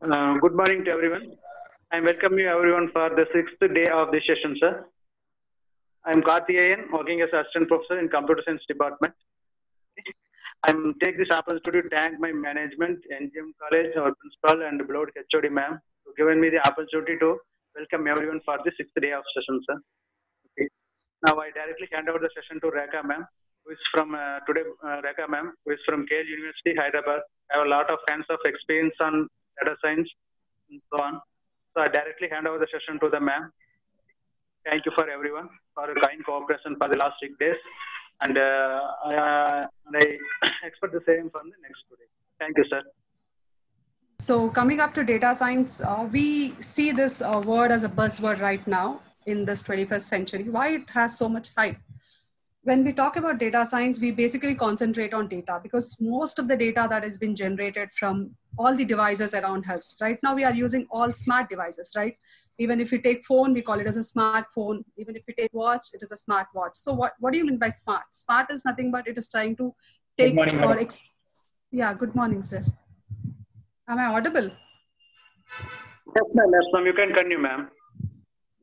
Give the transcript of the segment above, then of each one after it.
Good morning to everyone. I welcome you everyone for the sixth day of this session, sir. I am Karthikeyan, working as assistant professor in computer science department. I'm take this opportunity to thank my management, NGM College, our principal, and beloved HOD ma'am, for giving me the opportunity to welcome everyone for the sixth day of session, sir. Okay. Now I directly hand over the session to Rekha ma'am, who is from today. Rekha ma'am, who is from KL University, Hyderabad. I have a lot of hands of experience on data science and so on. So I directly hand over the session to the ma'am. Thank you for everyone for your kind cooperation for the last 6 days, and I expect the same from the next 2 days. Thank you, sir. So coming up to data science, we see this word as a buzzword right now in this 21st century. Why it has so much hype? When we talk about data science, we basically concentrate on data because most of the data that has been generated from all the devices around us. Right now, we are using all smart devices, right? Even if you take phone, we call it as a smartphone. Even if you take watch, it is a smart watch. So what do you mean by smart? Smart is nothing but it is trying to take good morning, or yeah, good morning, sir. Am I audible? Yes, ma'am. Yes, ma'am. You can continue, ma'am.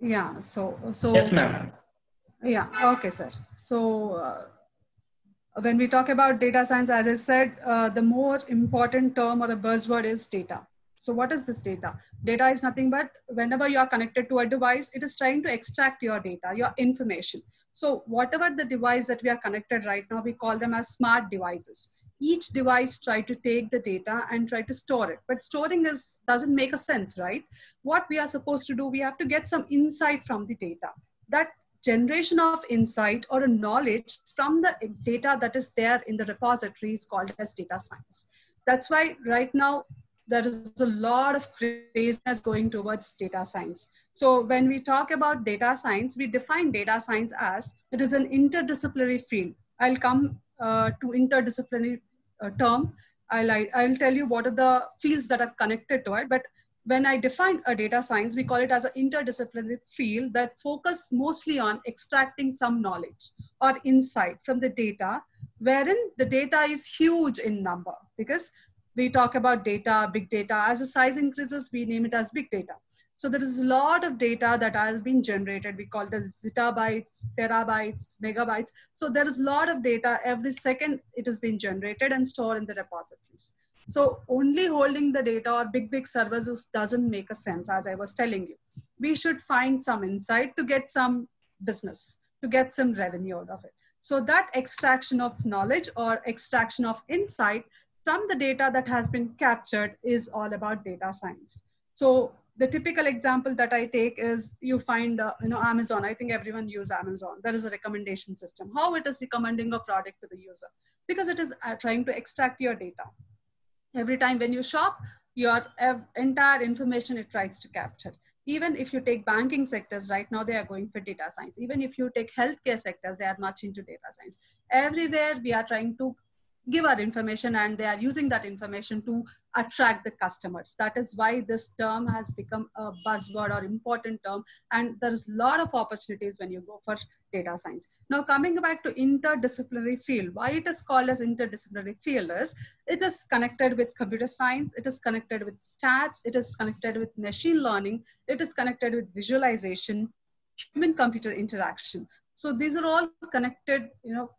Yeah. So yes, ma'am. Yeah. Okay, sir. So when we talk about data science, as I said, the more important term or a buzzword is data. So what is this data? Data is nothing but whenever you are connected to a device, it is trying to extract your data, your information. So whatever the device that we are connected right now, we call them as smart devices. Each device try to take the data and try to store it. But storing doesn't make a sense, right? What we are supposed to do, we have to get some insight from the data. That generation of insight or a knowledge from the data that is there in the repository is called as data science. That's why right now there is a lot of craziness going towards data science. So when we talk about data science, we define data science as it is an interdisciplinary field. I'll come to interdisciplinary term. I'll tell you what are the fields that are connected to it, but when I define a data science, we call it as an interdisciplinary field that focus mostly on extracting some knowledge or insight from the data, wherein the data is huge in number because we talk about data, big data. As the size increases, we name it as big data. So there is a lot of data that has been generated. We call it as zettabytes, terabytes, megabytes. So there is a lot of data. Every second it has been generated and stored in the repositories. So only holding the data or big servers doesn't make a sense, as I was telling you. We should find some insight to get some business, to get some revenue out of it. So that extraction of knowledge or extraction of insight from the data that has been captured is all about data science. So the typical example that I take is you find, Amazon. I think everyone uses Amazon. There is a recommendation system. How it is recommending a product to the user? Because it is trying to extract your data. Every time when you shop, your entire information it tries to capture. Even if you take banking sectors, right now they are going for data science. Even if you take healthcare sectors, they are much into data science. Everywhere we are trying to give our information and they are using that information to attract the customers. That is why this term has become a buzzword or important term. And there is a lot of opportunities when you go for data science. Now coming back to interdisciplinary field, why it is called as interdisciplinary field is it is connected with computer science, it is connected with stats, it is connected with machine learning, it is connected with visualization, human computer interaction. So these are all connected,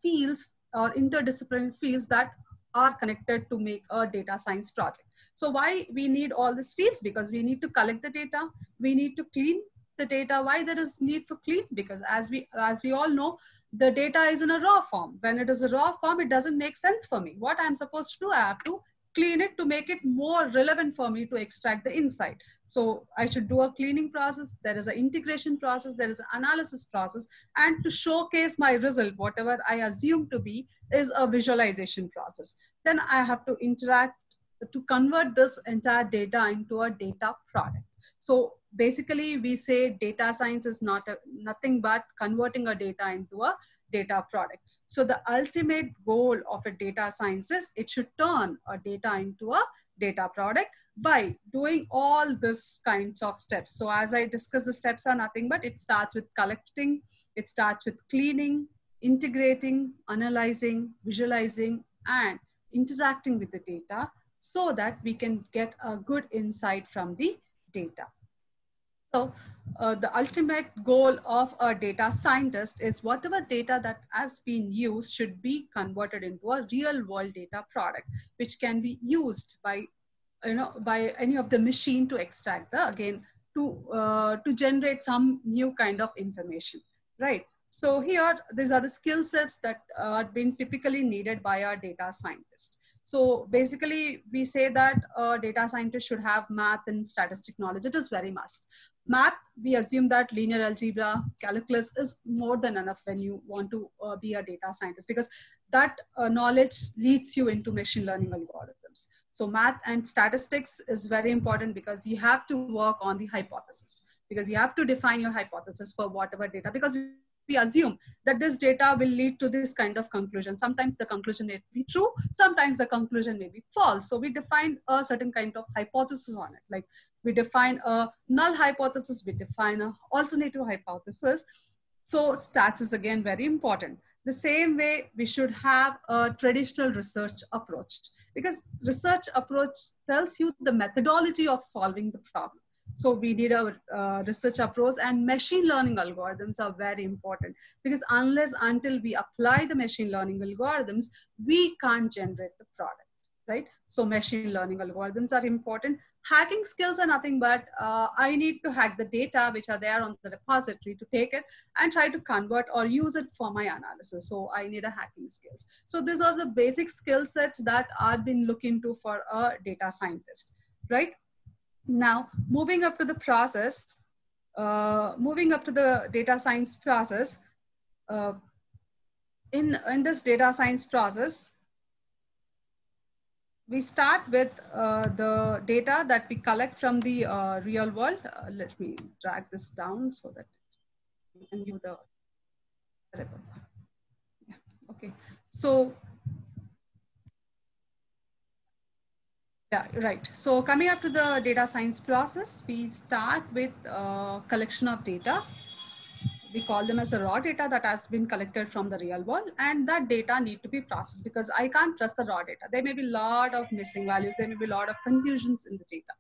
fields or interdisciplinary fields that are connected to make a data science project. So why we need all these fields? Because we need to collect the data, we need to clean the data. Why there is need for clean? Because as we all know, the data is in a raw form. When it is a raw form, it doesn't make sense for me. What I'm supposed to do, I have to clean it to make it more relevant for me to extract the insight. So I should do a cleaning process. There is an integration process. There is an analysis process. And to showcase my result, whatever I assume to be, is a visualization process. Then I have to interact to convert this entire data into a data product. So basically we say data science is nothing but converting a data into a data product. So the ultimate goal of a data science is it should turn a data into a data product by doing all this kinds of steps. So as I discussed, the steps are nothing but it starts with collecting, it starts with cleaning, integrating, analyzing, visualizing, and interacting with the data. so that we can get a good insight from the data. So the ultimate goal of a data scientist is whatever data that has been used should be converted into a real world data product, which can be used by, by any of the machine to extract the, again, to generate some new kind of information, right? So here, these are the skill sets that are being typically needed by our data scientist. So basically, we say that a data scientist should have math and statistic knowledge. It is very must. Math, we assume that linear algebra, calculus is more than enough when you want to be a data scientist, because that knowledge leads you into machine learning algorithms. So math and statistics is very important because you have to work on the hypothesis, because you have to define your hypothesis for whatever data, because we assume that this data will lead to this kind of conclusion. Sometimes the conclusion may be true, sometimes the conclusion may be false. So we define a certain kind of hypothesis on it. Like we define a null hypothesis, we define an alternative hypothesis. So stats is again very important. The same way we should have a traditional research approach, because research approach tells you the methodology of solving the problem. So we need a research approach, and machine learning algorithms are very important, because unless until we apply the machine learning algorithms, we can't generate the product, right? So machine learning algorithms are important. Hacking skills are nothing but I need to hack the data which are there on the repository to take it and try to convert or use it for my analysis. So I need a hacking skills. So these are the basic skill sets that I've been looking to for a data scientist, right? Now, moving up to the process, moving up to the data science process, in this data science process, we start with the data that we collect from the real world. Let me drag this down so that you can view the report. Yeah. Okay, so yeah, right. So coming up to the data science process, we start with collection of data. We call them as the raw data that has been collected from the real world, and that data need to be processed, because I can't trust the raw data. There may be a lot of missing values. There may be a lot of confusions in the data.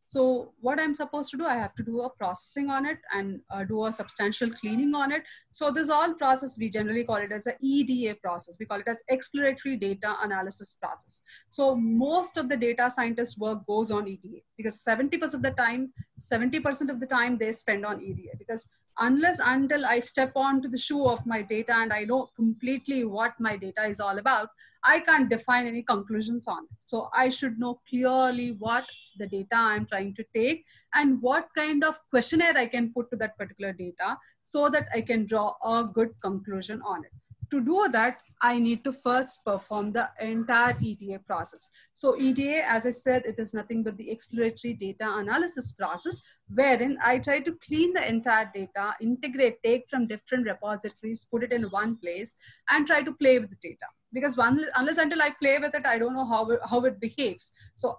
So what I'm supposed to do, I have to do a processing on it and do a substantial cleaning on it. So this all process, we generally call it as an EDA process. We call it as exploratory data analysis process. So most of the data scientist work goes on EDA, because 70% of the time they spend on EDA, because unless until I step onto the shoe of my data and I know completely what my data is all about, I can't define any conclusions on it. So I should know clearly what the data I'm trying to take and what kind of questionnaire I can put to that particular data so that I can draw a good conclusion on it. To do that, I need to first perform the entire EDA process. So EDA, as I said, it is nothing but the exploratory data analysis process, wherein I try to clean the entire data, integrate, take from different repositories, put it in one place, and try to play with the data. Because unless until I play with it, I don't know how it behaves. So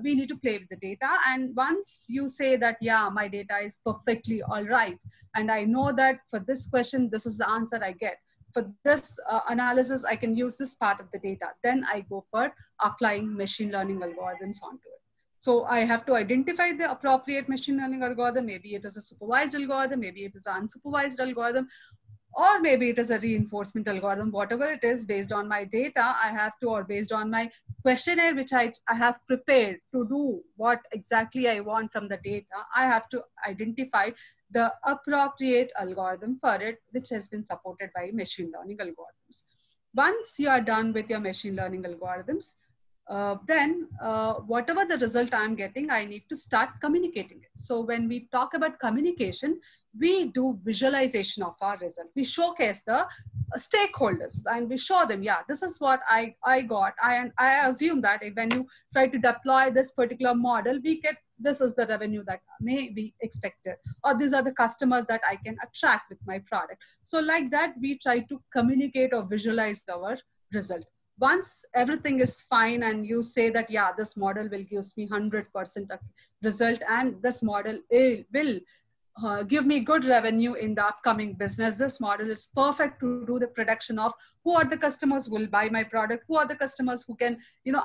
we need to play with the data. And once you say that, yeah, my data is perfectly all right, and I know that for this question, this is the answer I get. For this analysis, I can use this part of the data. Then I go for applying machine learning algorithms onto it. So I have to identify the appropriate machine learning algorithm. Maybe it is a supervised algorithm, maybe it is an unsupervised algorithm, or maybe it is a reinforcement algorithm. Whatever it is, based on my data, I have to, or based on my questionnaire, which I have prepared to do what exactly I want from the data, I have to identify the appropriate algorithm for it, which has been supported by machine learning algorithms. Once you are done with your machine learning algorithms, then whatever the result I'm getting, I need to start communicating it. So when we talk about communication, we do visualization of our result. We showcase the stakeholders and we show them, yeah, this is what I got. I assume that when you try to deploy this particular model, we get, this is the revenue that may be expected, or these are the customers that I can attract with my product. So like that, we try to communicate or visualize our result. Once everything is fine and you say that, yeah, this model will give me 100% result and this model will give me good revenue in the upcoming business. This model is perfect to do the prediction of who are the customers who will buy my product, who are the customers who can,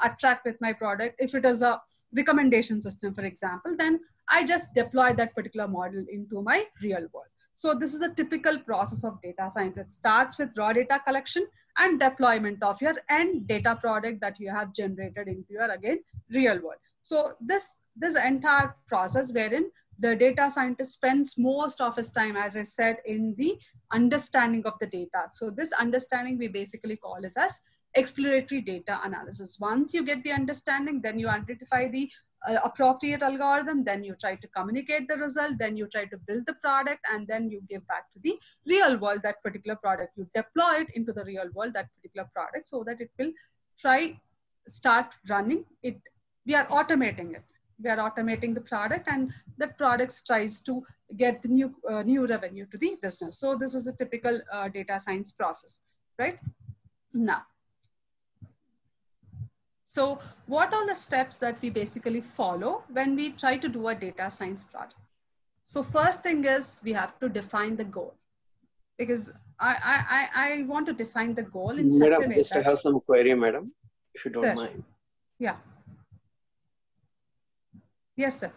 attract with my product. If it is a recommendation system, for example, then I just deploy that particular model into my real world. So this is a typical process of data science. It starts with raw data collection and deployment of your end data product that you have generated into your, again, real world. So this entire process wherein the data scientist spends most of his time, as I said, in the understanding of the data. So this understanding we basically call it as exploratory data analysis. Once you get the understanding, then you identify the appropriate algorithm, then you try to communicate the result, then you try to build the product, and then you give back to the real world that particular product. You deploy it into the real world, that particular product, so that it will start running it. We are automating it. We are automating the product, and that product tries to get the new revenue to the business. So this is a typical data science process, right? Now, so what are the steps that we basically follow when we try to do a data science project? So first thing is we have to define the goal, because I want to define the goal in such a way just that, I have some query, madam, if you don't sir, mind. Yeah. Yes, sir.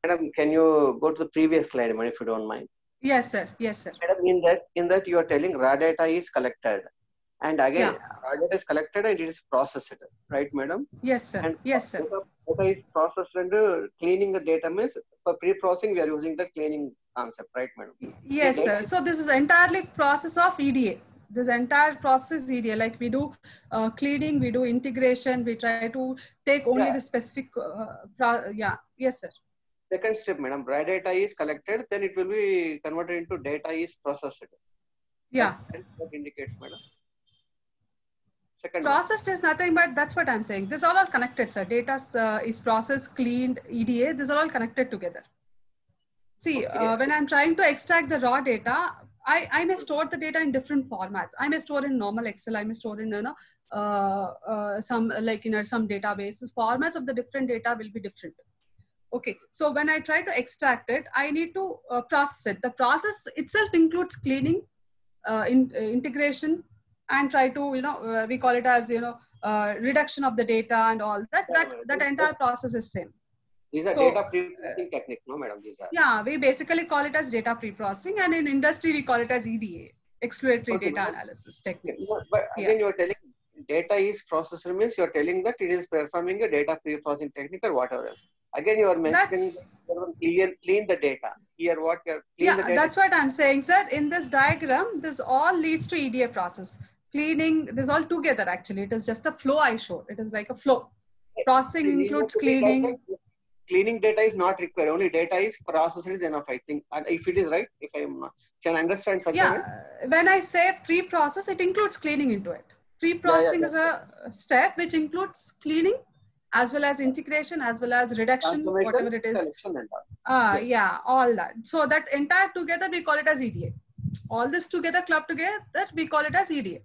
Madam, can you go to the previous slide, madam, if you don't mind? Yes, sir. Yes, sir. Madam, in that you are telling raw data is collected, and again, raw data is collected and it is processed, right, madam? Yes, sir. And yes, sir. Data is processed and cleaning the data means for pre-processing we are using the cleaning concept, right, madam? Yes, sir. So this is entirely process of EDA. This entire process EDA, like we do cleaning, we do integration, we try to take only the specific, yes, sir. Second step, madam, raw data is collected, then it will be converted into data is processed. Yeah. That indicates, madam. Second processed is nothing but, that's what I'm saying. This all are connected, sir. Data is processed, cleaned, EDA, these are all connected together. See, when I'm trying to extract the raw data, I may store the data in different formats. I may store in normal Excel. I may store in some some databases. Formats of the different data will be different. Okay, so when I try to extract it, I need to process it. The process itself includes cleaning, integration, and try to we call it as reduction of the data and all that. That entire process is same. These are data pre-processing technique, no, madam? These are. Yeah, we basically call it as data pre-processing, and in industry we call it as EDA, exploratory data analysis techniques. But again, you are telling data is processed means you are telling that it is performing a data pre-processing technique or whatever else. Again, you are mentioning clean the data. Here, what you are clean the data. That's what I'm saying, sir. In this diagram, this all leads to EDA process. Cleaning, this all together actually. It is just a flow I showed. It is like a flow. Processing includes cleaning. Cleaning data is not required. Only data is processed is enough, I think. And if it is right, if I am not, can I understand such a way? When I say pre-process, it includes cleaning into it. Pre-processing is a step which includes cleaning as well as integration, as well as reduction, whatever it is. Yeah, all that. So that entire together, we call it as EDA. All this together, clubbed together, we call it as EDA.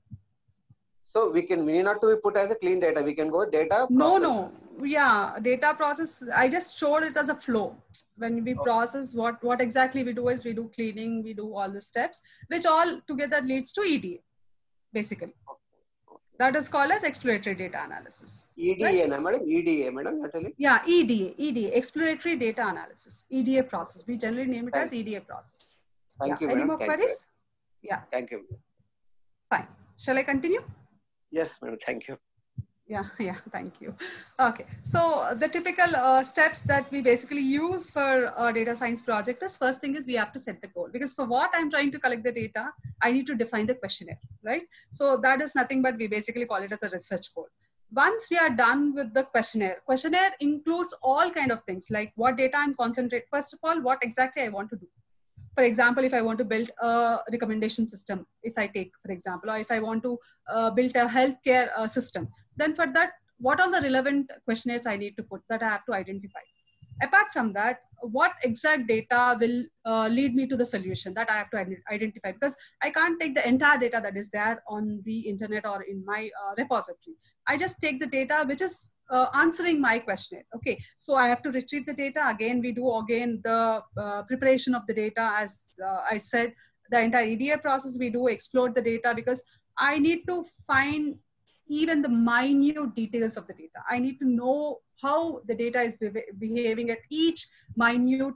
So we need not to be put as a clean data. We can go data process. No. Yeah, data process. I just showed it as a flow. When we process, what exactly we do is we do cleaning, we do all the steps, which all together leads to EDA, basically. That is called as exploratory data analysis. EDA, right? Madam? EDA, madam, you're telling? Yeah, EDA, exploratory data analysis, EDA process. We generally name it as EDA process. Thank you, Any madam. more queries? Yeah. Thank you. Fine. Shall I continue? Yes, madam. Thank you. Yeah, thank you. Okay, so the typical steps that we basically use for a data science project is, first thing is we have to set the goal, because for what I'm trying to collect the data, I need to define the questionnaire, right? So that is nothing but we basically call it as a research goal. Once we are done with the questionnaire includes all kind of things, like what data I'm concentrating. First of all, what exactly I want to do. For example, if I want to build a recommendation system, if I take, for example, or if I want to build a healthcare system, then for that, what are the relevant questionnaires I need to put that I have to identify? Apart from that, what exact data will lead me to the solution that I have to identify, because I can't take the entire data that is there on the internet or in my repository. I just take the data which is answering my questionnaire. Okay, so I have to retrieve the data. Again, we do again the preparation of the data. As I said, the entire EDA process, we do explore the data, because I need to find even the minute details of the data. I need to know how the data is behaving at each minute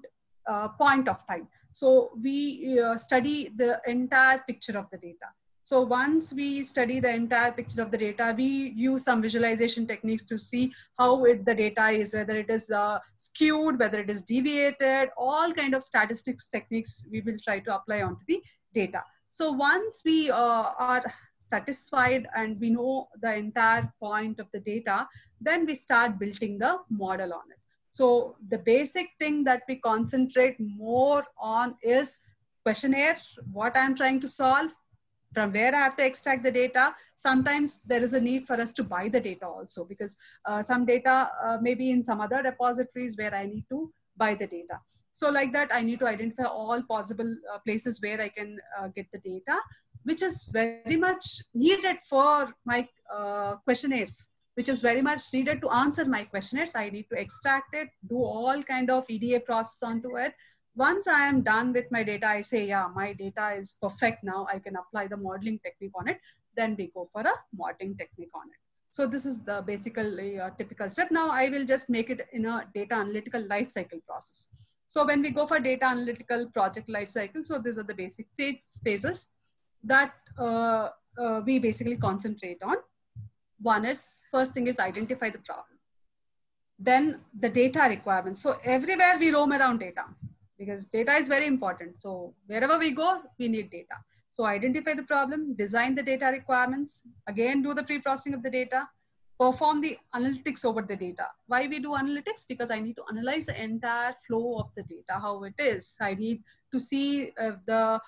point of time. So we study the entire picture of the data. So once we study the entire picture of the data, we use some visualization techniques to see how the data is, whether it is skewed, whether it is deviated, all kind of statistics techniques we will try to apply onto the data. So once we are satisfied and we know the entire point of the data, then we start building the model on it. So the basic thing that we concentrate more on is questionnaire, what I'm trying to solve, from where I have to extract the data. Sometimes there is a need for us to buy the data also, because some data may be in some other repositories where I need to buy the data. So like that, I need to identify all possible places where I can get the data, which is very much needed for my questionnaires, which is very much needed to answer my questionnaires. I need to extract it, do all kind of EDA process onto it. Once I am done with my data, I say, yeah, my data is perfect now, I can apply the modeling technique on it. Then we go for a modeling technique on it. So this is the basically typical step. Now I will just make it in a data analytical lifecycle process. So when we go for data analytical project lifecycle, so these are the basic phases that we basically concentrate on. One is, first thing is identify the problem. Then the data requirements. So everywhere we roam around data, because data is very important. So wherever we go, we need data. So identify the problem, design the data requirements, again, do the pre-processing of the data, perform the analytics over the data. Why we do analytics? Because I need to analyze the entire flow of the data, how it is. I need to see the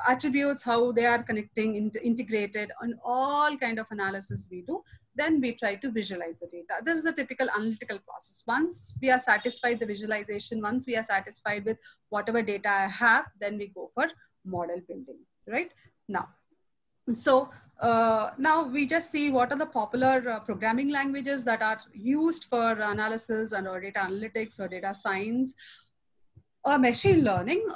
attributes, how they are connecting, integrated, and all kind of analysis we do. Then we try to visualize the data. This is a typical analytical process. Once we are satisfied the visualization, once we are satisfied with whatever data I have, then we go for model building, right? Now, so now we just see what are the popular programming languages that are used for analysis and or data analytics or data science or machine learning.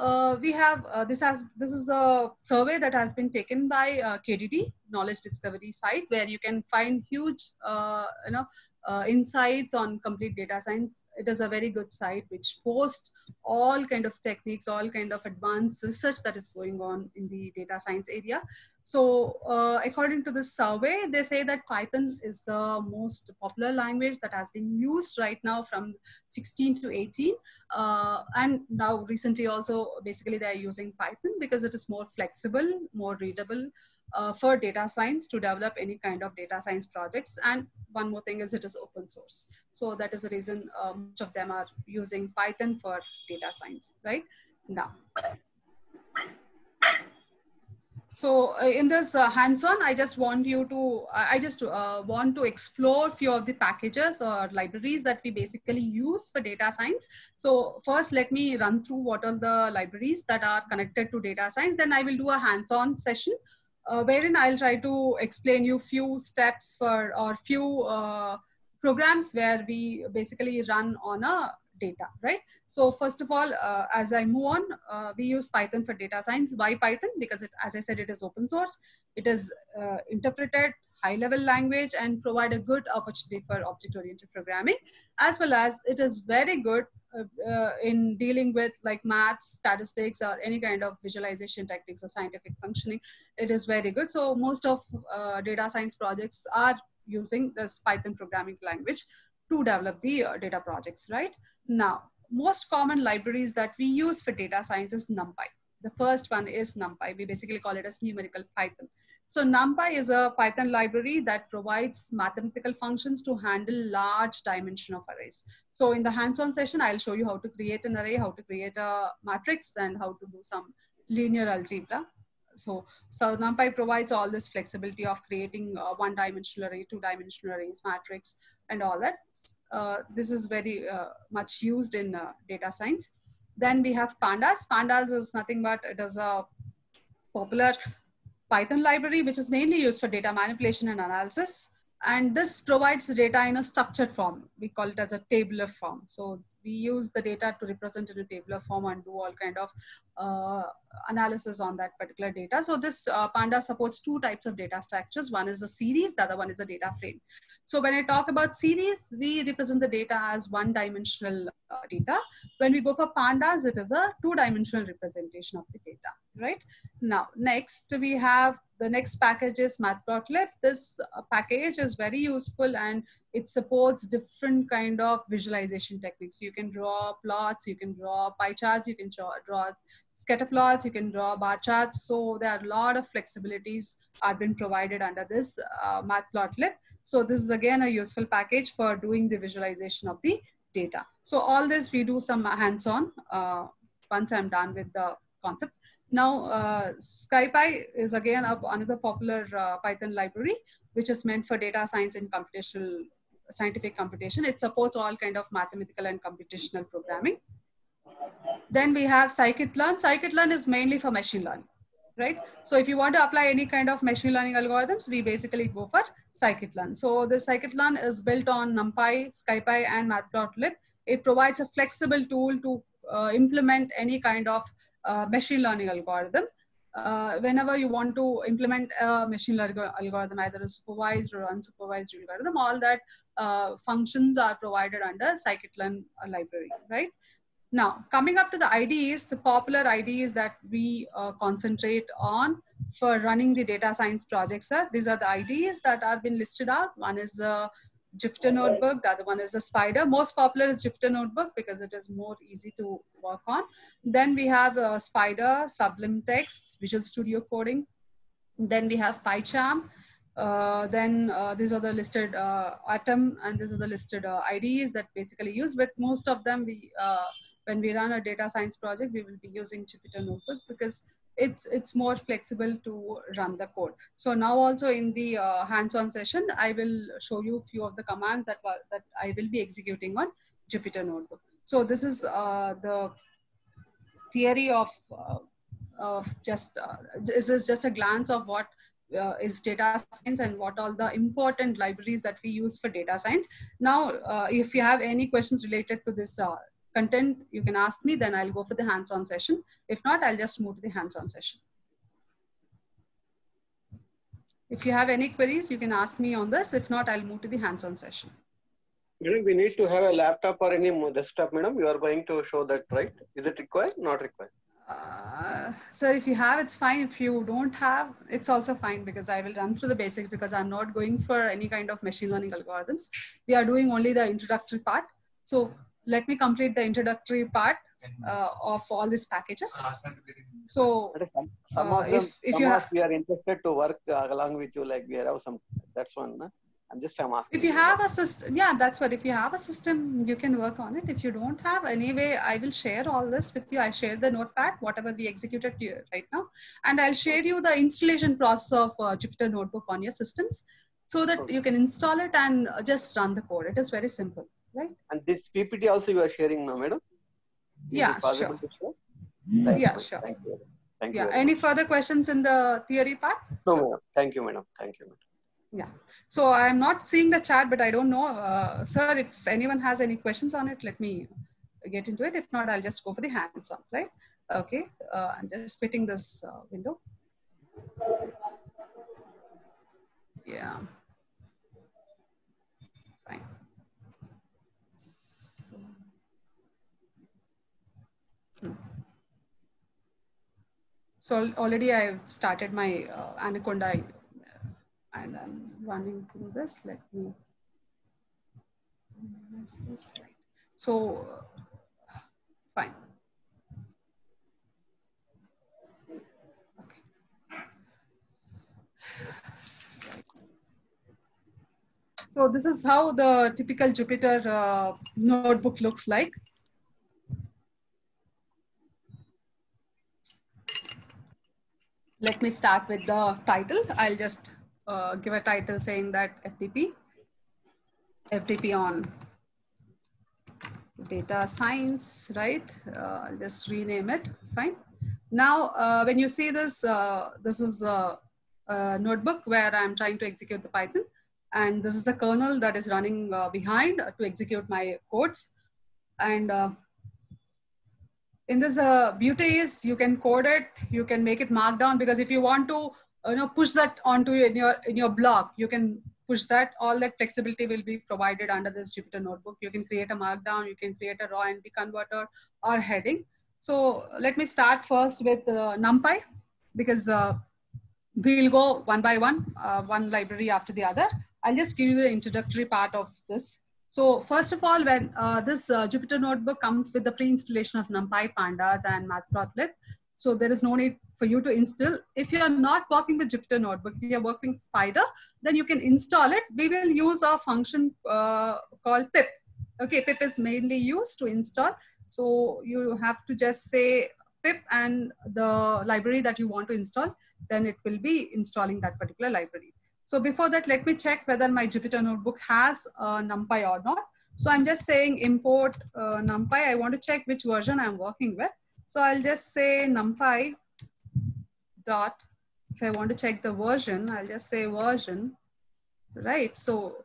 We have this is a survey that has been taken by KDD, Knowledge Discovery site, where you can find huge insights on complete data science. It is a very good site which posts all kind of techniques, all kind of advanced research that is going on in the data science area. So according to this survey, they say that Python is the most popular language that has been used right now from 16 to 18. And now recently also, basically they're using Python because it is more flexible, more readable for data science to develop any kind of data science projects. And one more thing is it is open source. So that is the reason much of them are using Python for data science, right? Now. So in this hands-on, I just want you to, want to explore few of the packages or libraries that we basically use for data science. So first, let me run through what are the libraries that are connected to data science. Then I will do a hands-on session wherein I'll try to explain you few steps for or few programs where we basically run on a data, right? So first of all, as I move on, we use Python for data science. Why Python? Because it, as I said, it is open source. It is interpreted, high-level language, and provide a good opportunity for object-oriented programming, as well as it is very good in dealing with like maths, statistics, or any kind of visualization techniques or scientific functioning. It is very good. So most of data science projects are using this Python programming language to develop the data projects, right? Now, most common libraries that we use for data science is NumPy. The first one is NumPy. We basically call it as numerical Python. So NumPy is a Python library that provides mathematical functions to handle large dimension of arrays. So in the hands-on session, I'll show you how to create an array, how to create a matrix, and how to do some linear algebra. So NumPy provides all this flexibility of creating one-dimensional array, two-dimensional arrays, matrix, and all that. This is very much used in data science. Then we have pandas. Pandas is nothing but it is a popular Python library, which is mainly used for data manipulation and analysis. And this provides the data in a structured form. We call it as a tabular form. So we use the data to represent in a tabular form and do all kind of analysis on that particular data. So this Panda supports two types of data structures. One is a series, the other one is a data frame. So when I talk about series, we represent the data as one-dimensional data. When we go for pandas, it is a two-dimensional representation of the data, right? Now, next we have the next package is Matplotlib. This package is very useful and it supports different kind of visualization techniques. You can draw plots, you can draw pie charts, you can draw scatter plots, you can draw bar charts. So there are a lot of flexibilities are been provided under this Matplotlib. So this is again a useful package for doing the visualization of the data. So all this we do some hands-on once I'm done with the concept. Now, SciPy is again another popular Python library, which is meant for data science and computational scientific computation. It supports all kind of mathematical and computational programming. Then we have scikit-learn. Scikit-learn is mainly for machine learning, right? So if you want to apply any kind of machine learning algorithms, we basically go for scikit-learn. So the scikit-learn is built on NumPy, SciPy, and Matplotlib. It provides a flexible tool to implement any kind of machine learning algorithm. Whenever you want to implement a machine learning algorithm, either a supervised or unsupervised algorithm, all that functions are provided under scikit-learn library, right? Now, coming up to the IDEs, the popular IDEs that we concentrate on for running the data science projects, these are the IDEs that have been listed out. One is Jupyter Notebook, the other one is the Spider. Most popular is Jupyter Notebook because it is more easy to work on. Then we have Spider, Sublime Text, Visual Studio Coding. Then we have PyCharm. These are the listed Atom, and these are the listed IDEs that basically use, but most of them we when we run a data science project, we will be using Jupyter Notebook because it's more flexible to run the code. So now also in the hands-on session, I will show you a few of the commands that I will be executing on Jupyter Notebook. So this is the theory of this is just a glance of what is data science and what all the important libraries that we use for data science. Now, if you have any questions related to this content, you can ask me, then I'll go for the hands-on session. If not, I'll just move to the hands-on session. If you have any queries, you can ask me on this. If not, I'll move to the hands-on session. We need to have a laptop or any desktop, madam. You are going to show that, right? Is it required? Not required. So if you have, it's fine. If you don't have, it's also fine because I will run through the basics because I'm not going for any kind of machine learning algorithms. We are doing only the introductory part. So let me complete the introductory part of all these packages. So some of them, we are interested to work along with you, like we have some, that's one. I'm asking. If you have a system, yeah, that's what. If you have a system, you can work on it. If you don't have, anyway, I will share all this with you. I share the notepad, whatever we executed right now. And I'll share you the installation process of Jupyter Notebook on your systems so that you can install it and just run the code. It is very simple, right? And this PPT also you are sharing now, madam? Yeah, sure. Yeah, sure. Thank you. Thank you. Yeah. Any further questions in the theory part? No, madam. Thank you, madam. Thank you, madam. Yeah. So I'm not seeing the chat, but I don't know. Sir, if anyone has any questions on it, let me get into it. If not, I'll just go for the hands-on, right? Okay. I'm just quitting this window. Yeah. Fine. So already I've started my Anaconda and I'm running through this. Let me, so fine. Okay. So this is how the typical Jupyter notebook looks like. Let me me start with the title. I'll just give a title saying that FTP on data science, right? I'll just rename it, fine. Now, when you see this, this is a notebook where I'm trying to execute the Python. And this is the kernel that is running behind to execute my codes. And in this, beauty is you can code it, you can make it markdown, because if you want to push that onto in your blog, you can push that. All that flexibility will be provided under this Jupyter Notebook. You can create a markdown, you can create a raw NP converter or heading. So let me start first with NumPy, because we'll go one by one, one library after the other. I'll just give you the introductory part of this. So first of all, when this Jupyter Notebook comes with the pre-installation of NumPy, Pandas, and Matplotlib, so there is no need for you to install. If you're not working with Jupyter Notebook, if you're working with Spider, then you can install it. We will use a function called pip. Okay, pip is mainly used to install. So you have to just say pip and the library that you want to install, then it will be installing that particular library. So before that, let me check whether my Jupyter Notebook has NumPy or not. So I'm just saying import NumPy. I want to check which version I'm working with. So I'll just say NumPy dot, if I want to check the version, I'll just say version, right? So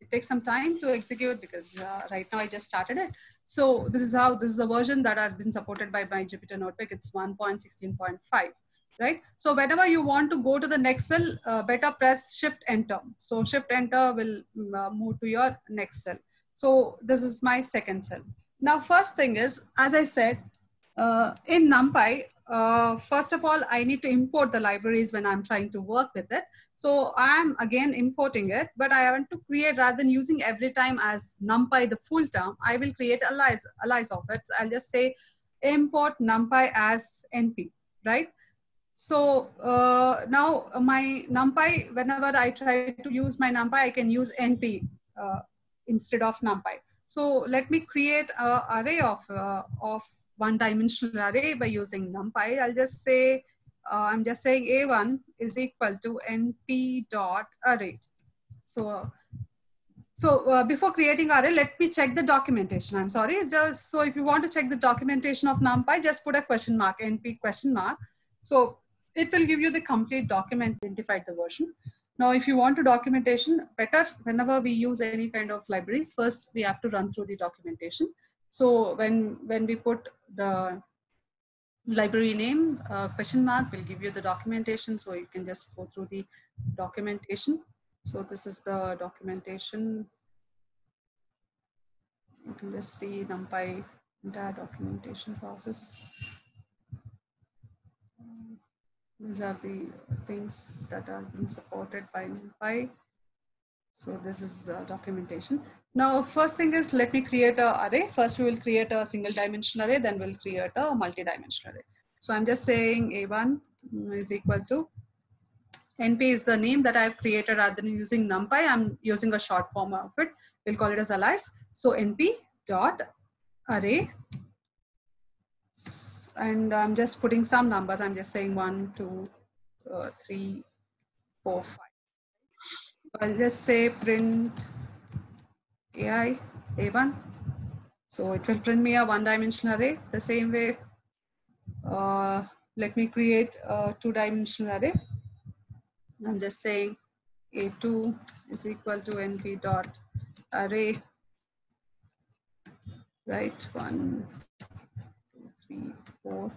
it takes some time to execute because right now I just started it. So this is the version that has been supported by my Jupyter Notebook. It's 1.16.5. Right? So whenever you want to go to the next cell, better press Shift Enter. So Shift Enter will move to your next cell. So this is my second cell. Now, first thing is, as I said, in NumPy, first of all, I need to import the libraries when I'm trying to work with it. So I'm again importing it, but I want to create, rather than using every time as NumPy, the full term, I will create alias of it. So I'll just say import NumPy as NP, right? So now my NumPy, whenever I try to use my NumPy, I can use NP instead of NumPy. So let me create an array of one-dimensional array by using NumPy. I'll just say, I'm just saying A1 is equal to NP dot array. So before creating array, let me check the documentation. I'm sorry. Just so if you want to check the documentation of NumPy, just put a question mark, NP question mark. So it will give you the complete document, identified the version. Now, if you want to documentation, better whenever we use any kind of libraries, first we have to run through the documentation. So when we put the library name, question mark will give you the documentation. So you can just go through the documentation. So this is the documentation. You can just see NumPy entire documentation process. These are the things that are being supported by NumPy. So this is documentation. Now, first thing is, let me create an array. First, we will create a single dimension array, then we'll create a multi-dimensional array. So I'm just saying A1 is equal to NP is the name that I've created. Rather than using NumPy, I'm using a short form of it. We'll call it as alias. So NP dot array. And I'm just putting some numbers. I'm just saying 1, 2, 3, 4, 5. So I'll just say print AI A1. So it will print me a one-dimensional array. The same way, let me create a two-dimensional array. I'm just saying A2 is equal to NP dot array, right? 1, 2, 3, 4,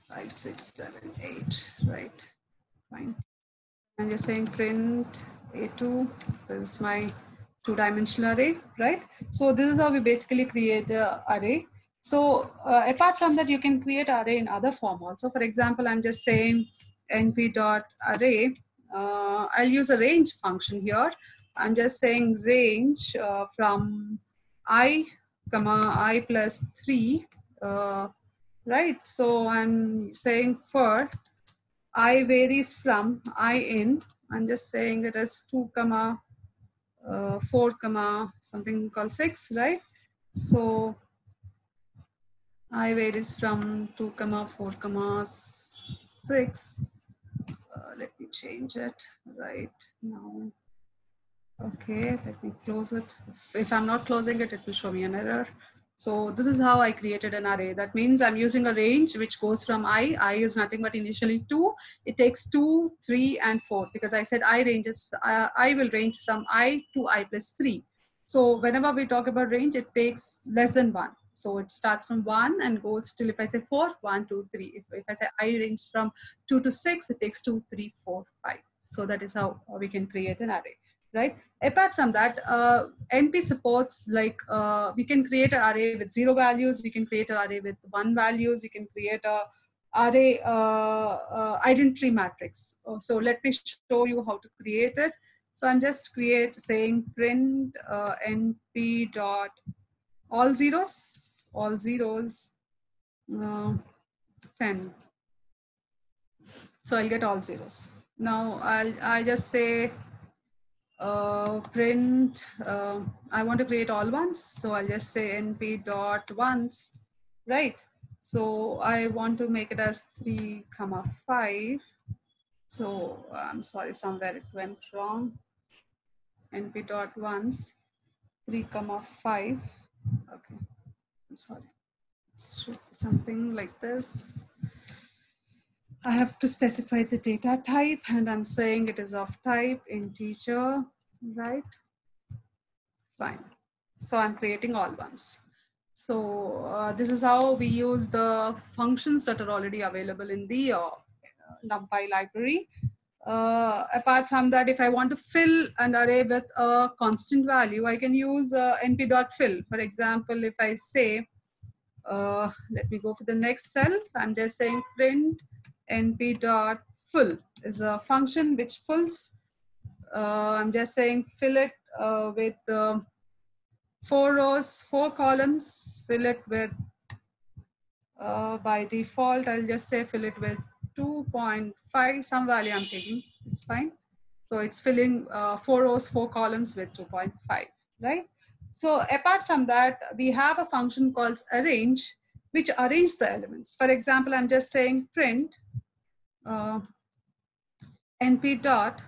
5, 6, 7, 8, right? Fine. I'm just saying print A2, this is my two-dimensional array, right? So this is how we basically create the array. So apart from that, you can create array in other form also. For example, I'm just saying np.array. I'll use a range function here. I'm just saying range from I, comma I plus 3, right? So I'm saying for I varies from I in, I'm just saying it as 2, 4, something called 6, right? So I varies from 2, 4, 6. Let me change it right now. Okay, let me close it. If I'm not closing it, it will show me an error. So this is how I created an array. That means I'm using a range which goes from I. I is nothing but initially 2. It takes 2, 3, and 4 because I said I will range from I to I plus 3. So whenever we talk about range, it takes less than 1. So it starts from 1 and goes till, if I say 4, 1, 2, 3. If I say I range from 2 to 6, it takes 2, 3, 4, 5. So that is how we can create an array, right? Apart from that, NP supports like we can create an array with 0 values, we can create an array with 1 values, you can create a array identity matrix. So let me show you how to create it. So I'm just saying print NP dot all zeros 10. So I'll get all zeros. Now I'll just say print, I want to create all ones. So I'll just say np dot ones, right? So I want to make it as 3, 5. So I'm sorry, somewhere it went wrong. np dot ones, 3, 5. Okay, I'm sorry. It should be something like this. I have to specify the data type, and I'm saying it is of type integer, right? Fine. So I'm creating all ones. So this is how we use the functions that are already available in the NumPy library. Apart from that, if I want to fill an array with a constant value, I can use np.fill. For example, if I say, let me go for the next cell, I'm just saying print np.fill is a function which fills. I'm just saying fill it with 4 rows, 4 columns, fill it with, by default, I'll just say fill it with 2.5, some value I'm taking, it's fine. So it's filling 4 rows, 4 columns with 2.5, right? So apart from that, we have a function called arrange, which arranges the elements. For example, I'm just saying print np dot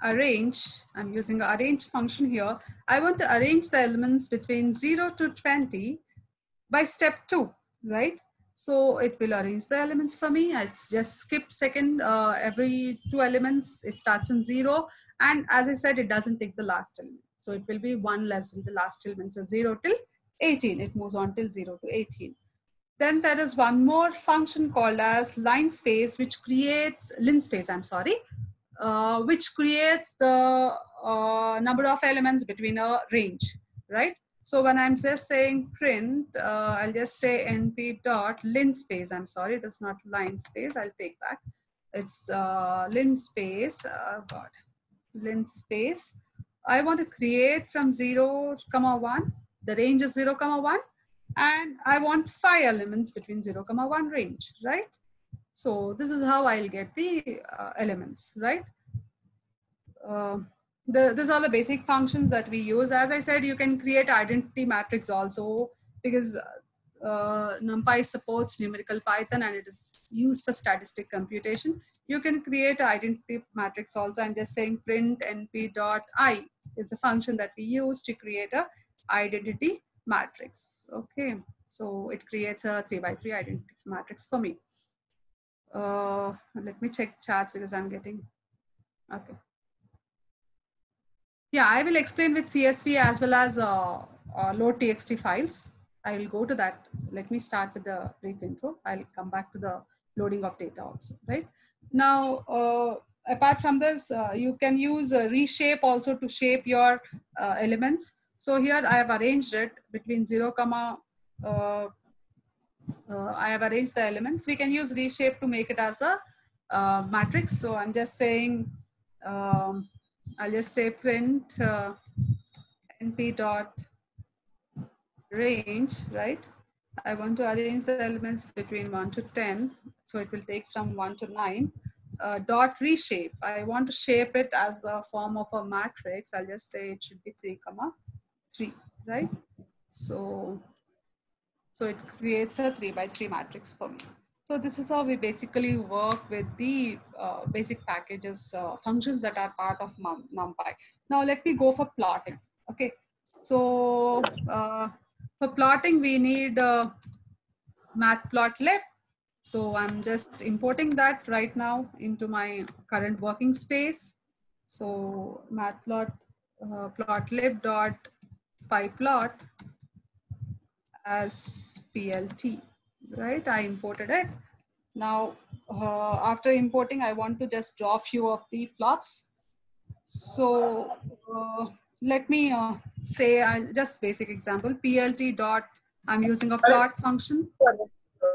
arrange. I'm using the arrange function here. I want to arrange the elements between 0 to 20 by step 2, right? So it will arrange the elements for me. I just skip second, every 2 elements, it starts from 0. And as I said, it doesn't take the last element. So it will be 1 less than the last element. So 0 till 18, it moves on till 0 to 18. Then there is one more function called as linspace, which creates, linspace, I'm sorry, which creates the number of elements between a range, right? So when I'm just saying print, I'll just say np dot linspace. I'm sorry, it is not line space. I'll take back. It's linspace. God, linspace. I want to create from 0, 1. The range is 0, 1. And I want 5 elements between 0, 1 range, right? So this is how I'll get the elements, right? These are the basic functions that we use. As I said, you can create identity matrix also, because NumPy supports numerical Python and it is used for statistic computation. You can create an identity matrix also. I'm just saying print np.I is a function that we use to create a identity matrix. Okay, so it creates a 3 by 3 identity matrix for me. Let me check charts because I'm getting, okay. Yeah, I will explain with CSV as well as load TXT files. I will go to that. Let me start with the brief intro. I'll come back to the loading of data also, right? Now, apart from this, you can use reshape also to shape your elements. So here I have arranged it between 0, I have arranged the elements. We can use reshape to make it as a matrix. So I'm just saying, I'll just say print np dot range, right? I want to arrange the elements between 1 to 10. So it will take from 1 to 9. Dot reshape. I want to shape it as a form of a matrix. I'll just say it should be 3, 3, right? So So it creates a 3 by 3 matrix for me. So this is how we basically work with the basic packages, functions that are part of NumPy. Now let me go for plotting. Okay, so for plotting we need matplotlib. So I'm just importing that right now into my current working space. So matplotlib.pyplot as PLT, right? I imported it. Now, after importing, I want to just draw a few of the plots. So let me say, just basic example, PLT dot, I'm using a plot function.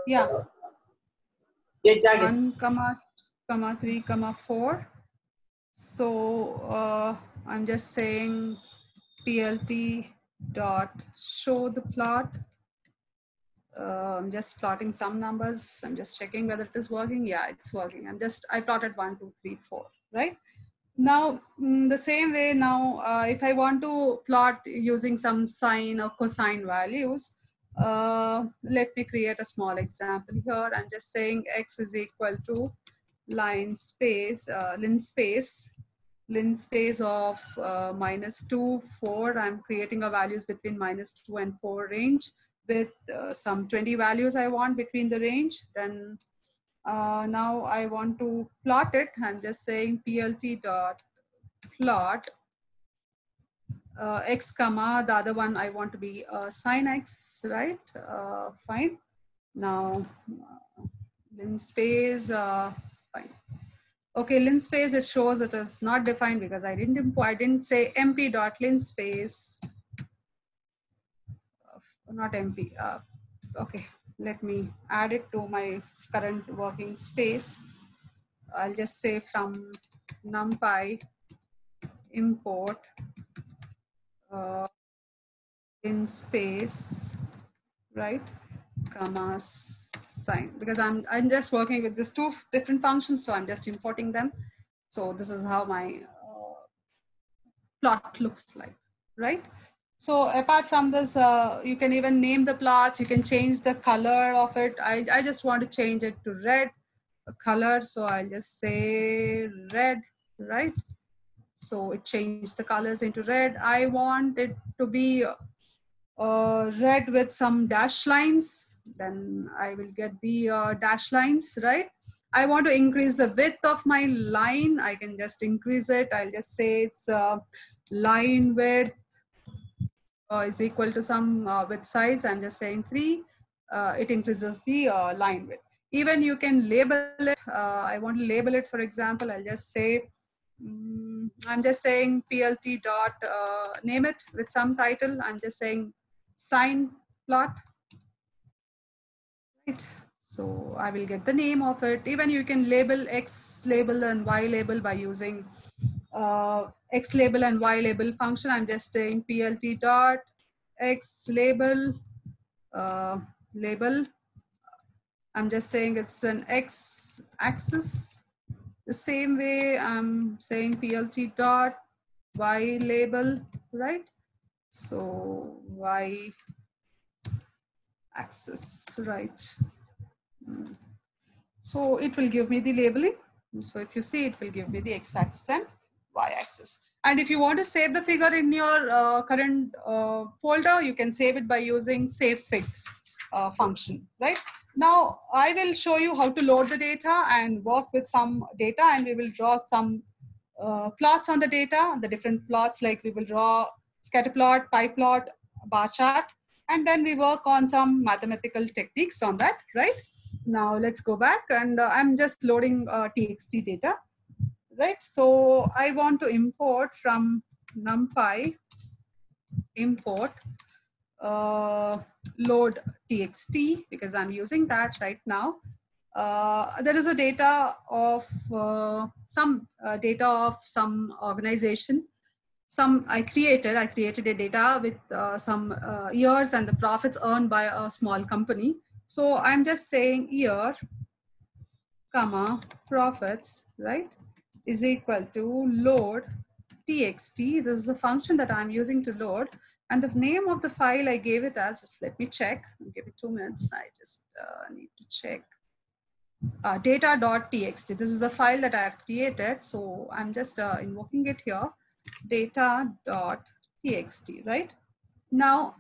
Yeah. 1, 3, 4. So I'm just saying PLT dot show the plot. I'm just plotting some numbers. I'm just checking whether it is working. Yeah, it's working. I plotted 1, 2, 3, 4, right? Now, the same way now, if I want to plot using some sine or cosine values, let me create a small example here. I'm just saying x is equal to linspace of -2, 4. I'm creating a values between -2 and 4 range with some 20 values I want between the range. Then now I want to plot it. I'm just saying plt dot plot x comma, the other one I want to be sine x, right? Fine. Now linspace, fine. Okay, linspace, it shows it is not defined because I didn't say mp dot linspace, not mp. Okay, let me add it to my current working space. I'll just say from NumPy import linspace, right, comma sine, because I'm just working with these two different functions, so I'm just importing them. So this is how my plot looks like, right? So apart from this, you can even name the plots. You can change the color of it. I just want to change it to red color, so I'll just say red, right? So it changed the colors into red. I want it to be red with some dash lines. Then I will get the dash lines, right? I want to increase the width of my line. I can just increase it. I'll just say it's line width is equal to some width size. I'm just saying 3. It increases the line width. Even you can label it. I want to label it, for example, I'll just say, I'm just saying plt dot name it with some title. I'm just saying sine plot, right? So I will get the name of it. Even you can label x label and y label by using x label and y label function. I'm just saying plt dot x label label. I'm just saying it's an x axis. The same way I'm saying plt dot y label, right? So y axis, right? So it will give me the labeling. So if you see, it will give me the x axis and y axis. And if you want to save the figure in your current folder, you can save it by using savefig function, right? Now I will show you how to load the data and work with some data, and we will draw some plots on the data, the different plots, like we will draw scatter plot, pie plot, bar chart, and then we work on some mathematical techniques on that, right? Now let's go back, and I'm just loading txt data, right? So I want to import from NumPy import load txt, because I'm using that right now. There is a data of some data of some organization. I created a data with some years and the profits earned by a small company. So I'm just saying year, comma, profits, right, is equal to load txt. This is the function that I'm using to load. And the name of the file I gave it as, just let me check. Give it 2 minutes. I just need to check. Data.txt. This is the file that I have created. So I'm just invoking it here. Data.txt, right? Now,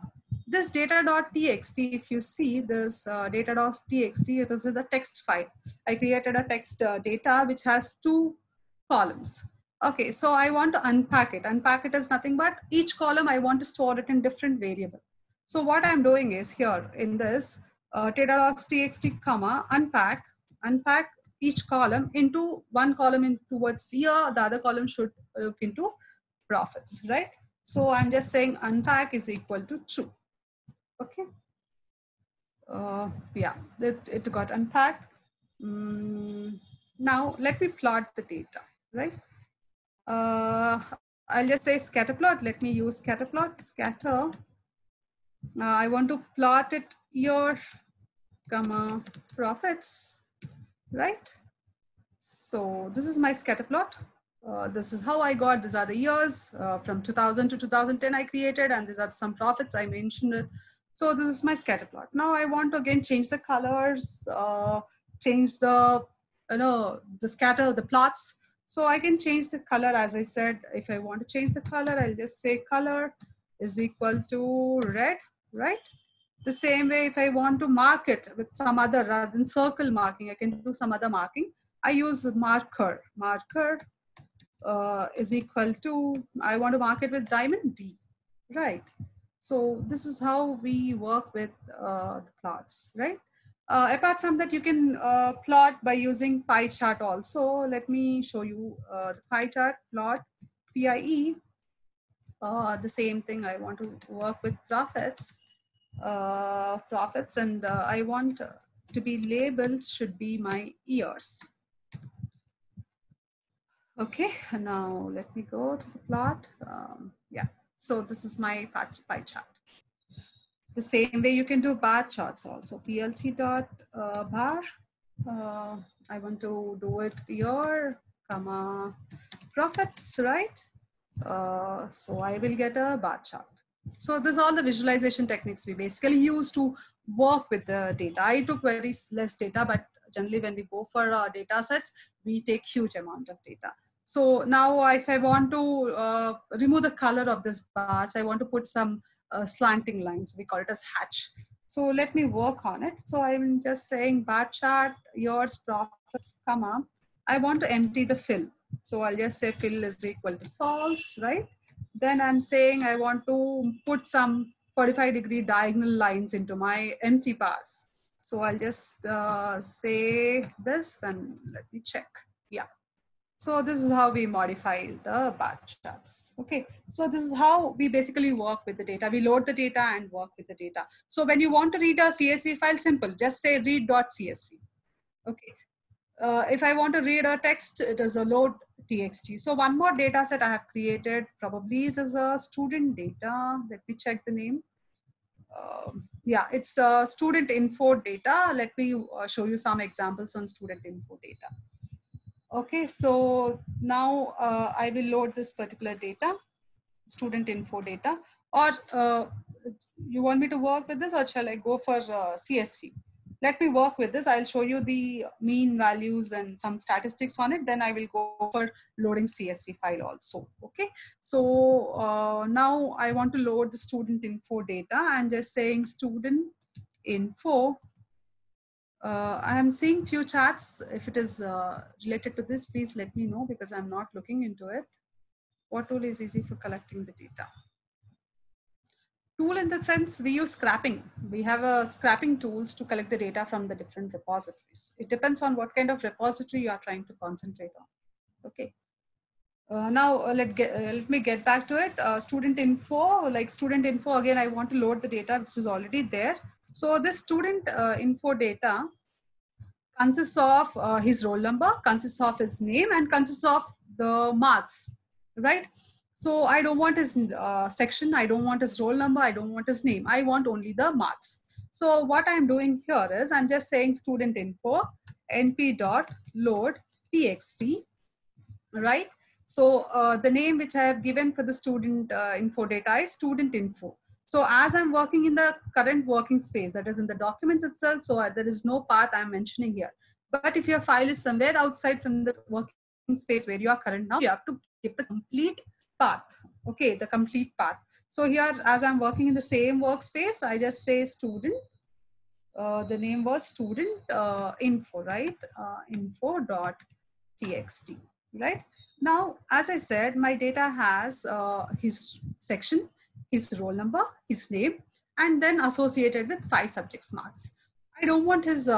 this data.txt, if you see this data.txt, it is the text file. I created a text data which has 2 columns. Okay, so I want to unpack it. Unpack it is nothing but each column I want to store it in different variable. So what I'm doing is here in this data.txt comma unpack each column into one column in towards year, the other column should look into profits, right? So I'm just saying unpack is equal to true. Okay. Yeah, it got unpacked. Now let me plot the data, right? I'll just say scatter plot. Let me use scatter plot. Scatter. I want to plot it year, comma, profits, right? So this is my scatter plot. This is how I got, these are the years from 2000 to 2010 I created, and these are some profits I mentioned it. So this is my scatter plot. Now I want to again change the colors, change the, the scatter, the plots. So I can change the color, as I said. If I want to change the color, I'll just say color is equal to red, right? The same way, if I want to mark it with some other, rather than circle marking, I can do some other marking. I use marker. Marker is equal to, I want to mark it with diamond D, right? So this is how we work with the plots, right? Apart from that, you can plot by using pie chart also. Let me show you the pie chart plot, PIE. The same thing, I want to work with profits. And I want to be labels should be my years. Okay, now let me go to the plot. Yeah, so this is my pie chart. The same way you can do bar charts also. PLT dot bar. I want to do it year, comma, profits, right? So I will get a bar chart. So this is all the visualization techniques we basically use to work with the data. I took very less data, but generally when we go for data sets, we take huge amount of data. So now if I want to remove the color of this bars, I want to put some slanting lines. We call it as hatch. So let me work on it. So I'm just saying bar chart, yours, profits, comma. I want to empty the fill. So I'll just say fill is equal to false, right? Then I'm saying I want to put some 45-degree diagonal lines into my empty bars. So I'll just say this and let me check. Yeah. So this is how we modify the bar charts. Okay. So this is how we basically work with the data. We load the data and work with the data. So when you want to read a CSV file, simple, just say read.csv. Okay. If I want to read a text, it is a load txt. So one more data set I have created, probably it is a student data. Let me check the name. Yeah, it's a student info data. Let me show you some examples on student info data. Okay, so now I will load this particular data, student info data, or you want me to work with this, or shall I go for CSV? Let me work with this. I'll show you the mean values and some statistics on it. Then I will go for loading CSV file also. Okay. So now I want to load the student info data. I'm just saying student info. I am seeing few charts. If it is related to this, please let me know because I'm not looking into it. What tool is easy for collecting the data? Tool in the sense we use scrapping. We have scrapping tools to collect the data from the different repositories. It depends on what kind of repository you are trying to concentrate on. Okay. Now let me get back to it. Student info, like student info, again, I want to load the data which is already there. So this student info data consists of his roll number, consists of his name, and consists of the marks, right? So I don't want his section, I don't want his roll number, I don't want his name, I want only the marks. So what I'm doing here is I'm just saying student info np.load txt, right? So the name which I have given for the student info data is student info. So as I'm working in the current working space, that is in the documents itself, so there is no path I'm mentioning here. But if your file is somewhere outside from the working space where you are current now, you have to give the complete path. Okay, the complete path. So here, as I'm working in the same workspace, I just say student. The name was student info, right? Info.txt, right? Now, as I said, my data has his section, his roll number, his name, and then associated with 5 subjects marks. I don't want his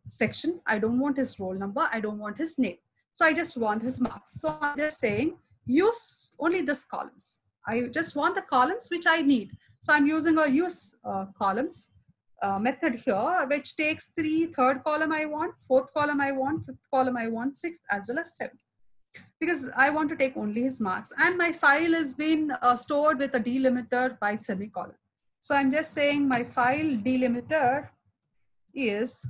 section. I don't want his roll number. I don't want his name. So I just want his marks. So I'm just saying use only this columns. I just want the columns which I need. So I'm using a use columns method here, which takes third column I want, fourth column I want, fifth column I want, sixth as well as seventh, because I want to take only his marks. And my file has been stored with a delimiter by semicolon. So I'm just saying my file delimiter is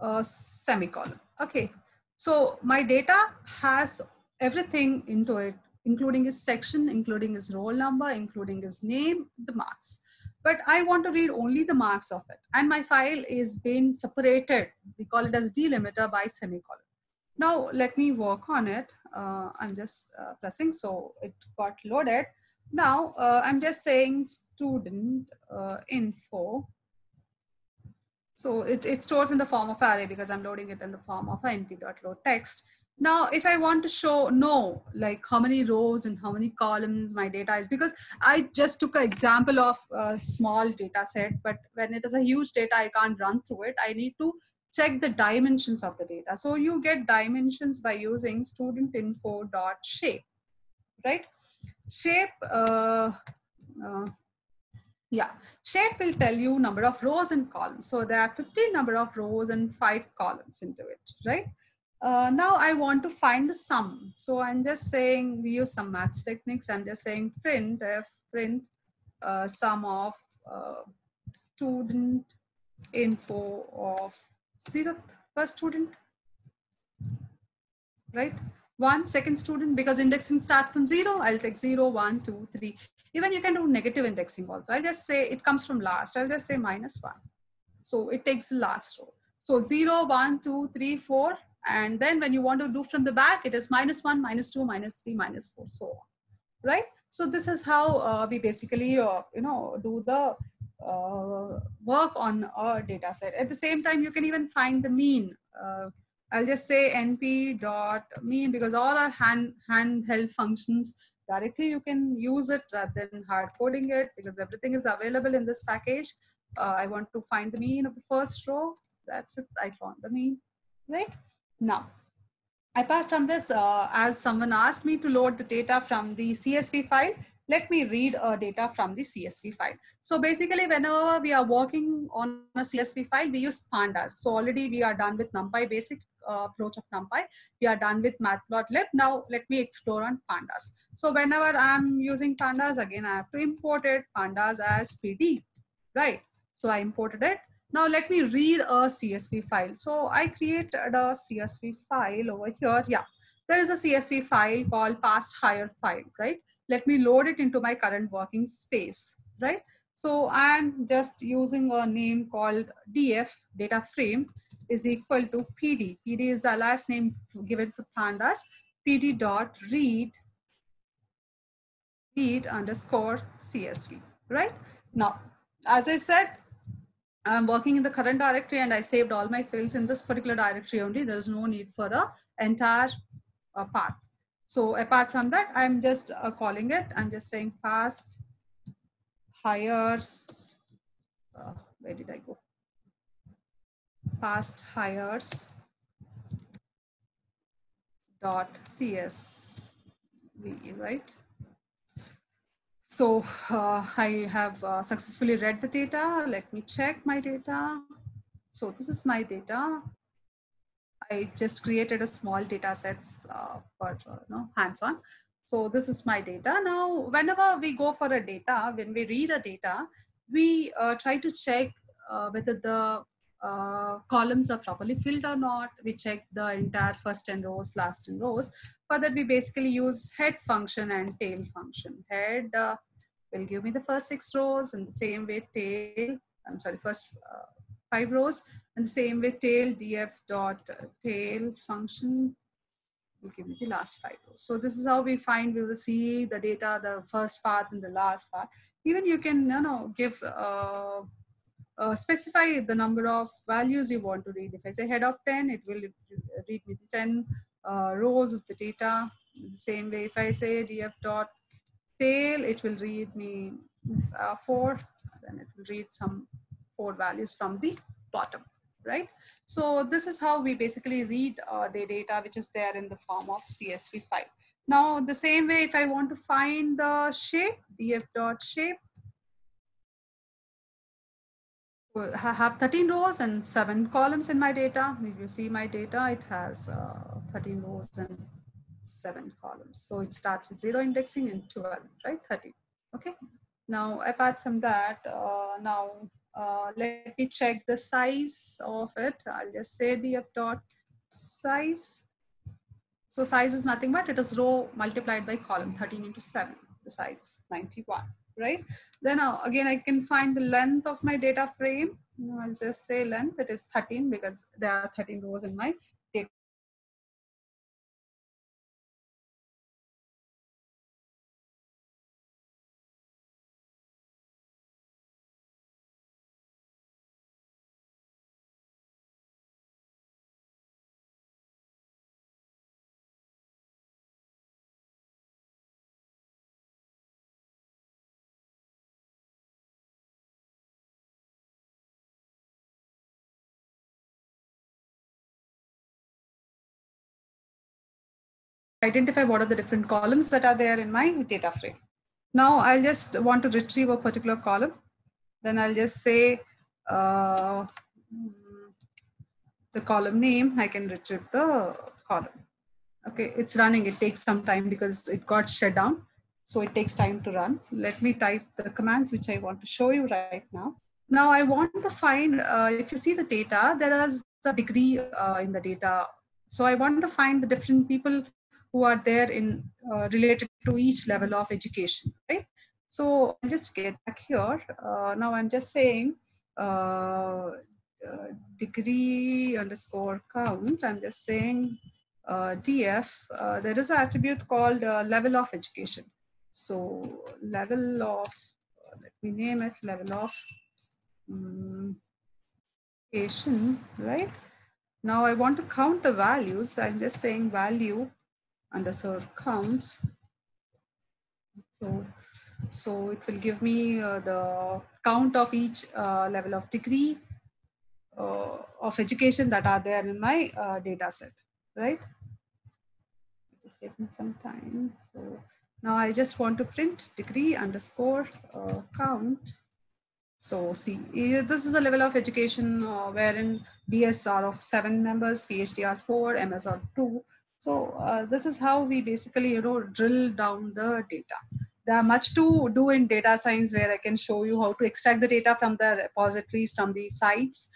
a semicolon. Okay, so my data has everything into it, including his section, including his roll number, including his name, the marks. But I want to read only the marks of it. And my file is being separated. We call it as delimiter by semicolon. Now let me work on it. I'm just pressing, so it got loaded. Now I'm just saying student info. So it stores in the form of array because I'm loading it in the form of np.load text. Now, if I want to know like how many rows and how many columns my data is, because I just took an example of a small data set, but when it is a huge data, I can't run through it. I need to check the dimensions of the data. So you get dimensions by using studentinfo.shape, right? Shape, yeah, shape will tell you number of rows and columns. So there are 15 number of rows and 5 columns into it, right? Now I want to find the sum. So I'm just saying, we use some maths techniques. I'm just saying print sum of student info of 0th first student, right? 1 second student, because indexing start from 0, I'll take 0, 1, 2, 3. Even you can do negative indexing also. I'll just say it comes from last. I'll just say -1. So it takes the last row. So 0, 1, 2, 3, 4. And then when you want to do from the back, it is -1, -2, -3, -4, so on, right? So this is how we basically, do the work on a data set. At the same time, you can even find the mean. I'll just say np.mean, because all are handheld functions. Directly you can use it rather than hard coding it, because everything is available in this package. I want to find the mean of the first row. That's it. I found the mean, right? Now, apart from this, as someone asked me to load the data from the CSV file, let me read data from the CSV file. So basically, whenever we are working on a CSV file, we use pandas. So already we are done with NumPy, basic approach of NumPy. We are done with matplotlib. Now let me explore on pandas. So whenever I'm using pandas, again, I have to import it, pandas as PD, right? So I imported it. Now let me read a CSV file. So I created a CSV file over here. Yeah, there is a CSV file called past hire file, right? Let me load it into my current working space, right? So I'm just using a name called df data frame is equal to PD. PD is the last name given for pandas. PD.read underscore CSV, right? Now, as I said, I'm working in the current directory and I saved all my files in this particular directory only. There's no need for a entire path. So apart from that, I'm just calling it, I'm just saying past hires, where did I go? Past hires .csv, right? So I have successfully read the data. Let me check my data. So this is my data. I just created a small data sets for hands-on. So this is my data. Now, whenever we go for a data, when we read a data, we try to check whether the columns are properly filled or not. We check the entire first 10 rows, last 10 rows. For that, we basically use head function and tail function. Head will give me the first 6 rows, and the same way tail, I'm sorry, first 5 rows, and the same way tail, df dot tail function will give me the last 5 rows. So this is how we will see the data, the first part and the last part. Even you can, give, specify the number of values you want to read. If I say head of 10, it will read me the 10 rows of the data. In the same way, if I say df dot tail, it will read me 4, then it will read some 4 values from the bottom, right? So this is how we basically read the data which is there in the form of CSV file. Now, the same way, if I want to find the shape, df dot shape, I have 13 rows and 7 columns in my data. If you see my data, it has 13 rows and 7 columns. So it starts with 0 indexing and 12, right? 13. Okay. Now, apart from that, let me check the size of it. I'll just say df dot size. So size is nothing but it is row multiplied by column, 13 into 7. The size is 91, right? Then again, I can find the length of my data frame. I'll just say length, it is 13 because there are 13 rows in my data. Identify what are the different columns that are there in my data frame. Now I'll just want to retrieve a particular column. Then I'll just say the column name, I can retrieve the column. Okay, it's running, it takes some time because it got shut down. So it takes time to run. Let me type the commands which I want to show you right now. Now I want to find, if you see the data, there is the degree in the data. So I want to find the different people who are there in related to each level of education, right? So I'll just get back here. Now I'm just saying degree underscore count. I'm just saying df, there is an attribute called level of education. So level of, let me name it, level of education, right? Now I want to count the values. I'm just saying value underscore counts. So it will give me the count of each level of degree of education that are there in my data set, right? It's taking some time. So now I just want to print degree underscore count. So see, this is a level of education wherein DS are of 7 members, PhD are 4, MS are 2. So this is how we basically, drill down the data. There are much to do in data science where I can show you how to extract the data from the repositories, from the sites.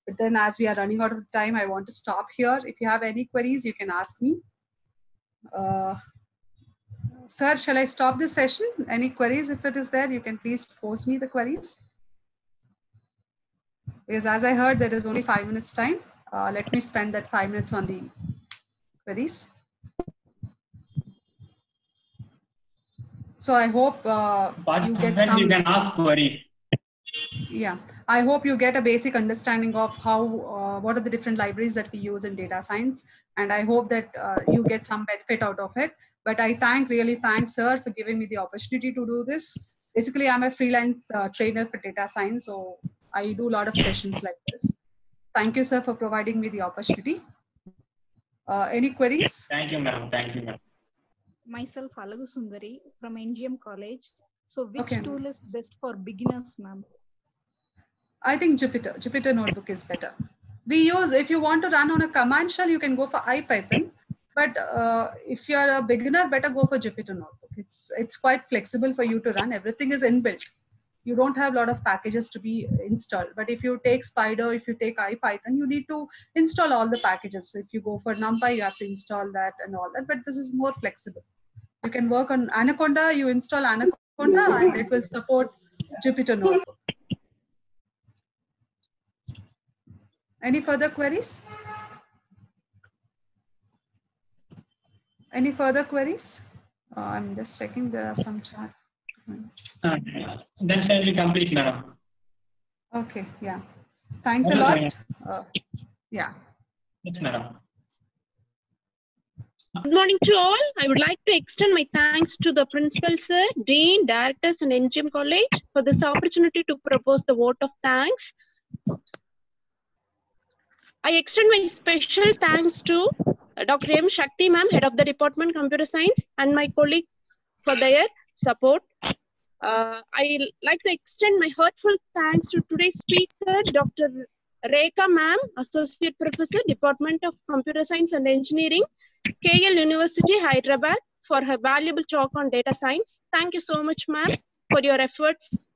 But then as we are running out of time, I want to stop here. If you have any queries, you can ask me. Sir, shall I stop this session? Any queries? If it is there, you can please post me the queries. Because as I heard, there is only 5 minutes time. Let me spend that 5 minutes on the queries. So I hope you get some. You can ask query. Yeah, I hope you get a basic understanding of how, what are the different libraries that we use in data science. And I hope that you get some benefit out of it. But I really thank sir for giving me the opportunity to do this. Basically, I'm a freelance trainer for data science. So I do a lot of sessions like this. Thank you, sir, for providing me the opportunity. Any queries? Yes, thank you, ma'am. Thank you, ma'am. Myself, Alagu Sundari from NGM College. So which tool is best for beginners, ma'am? I think Jupyter. Jupyter Notebook is better. We use, if you want to run on a command shell, you can go for IPython. But if you're a beginner, better go for Jupyter Notebook. It's quite flexible for you to run. Everything is inbuilt. you don't have a lot of packages to be installed. But if you take Spider, if you take IPython, you need to install all the packages. So if you go for NumPy, you have to install that and all that, but this is more flexible. You can work on Anaconda, you install Anaconda and it will support Jupyter Notebook. Any further queries? Any further queries? I'm just checking, there are some chat. Then shall we complete, madam? Okay, yeah. Thanks a lot. Yeah. Yes, madam. Good morning to all. I would like to extend my thanks to the principal, sir, dean, directors, and NGM College for this opportunity to propose the vote of thanks. I extend my special thanks to Dr. M. Shakti ma'am, head of the department Computer Science, and my colleagues for their support. I like to extend my heartfelt thanks to today's speaker, Dr. Rekha ma'am, Associate Professor, Department of Computer Science and Engineering, KL University, Hyderabad, for her valuable talk on data science. Thank you so much, ma'am, for your efforts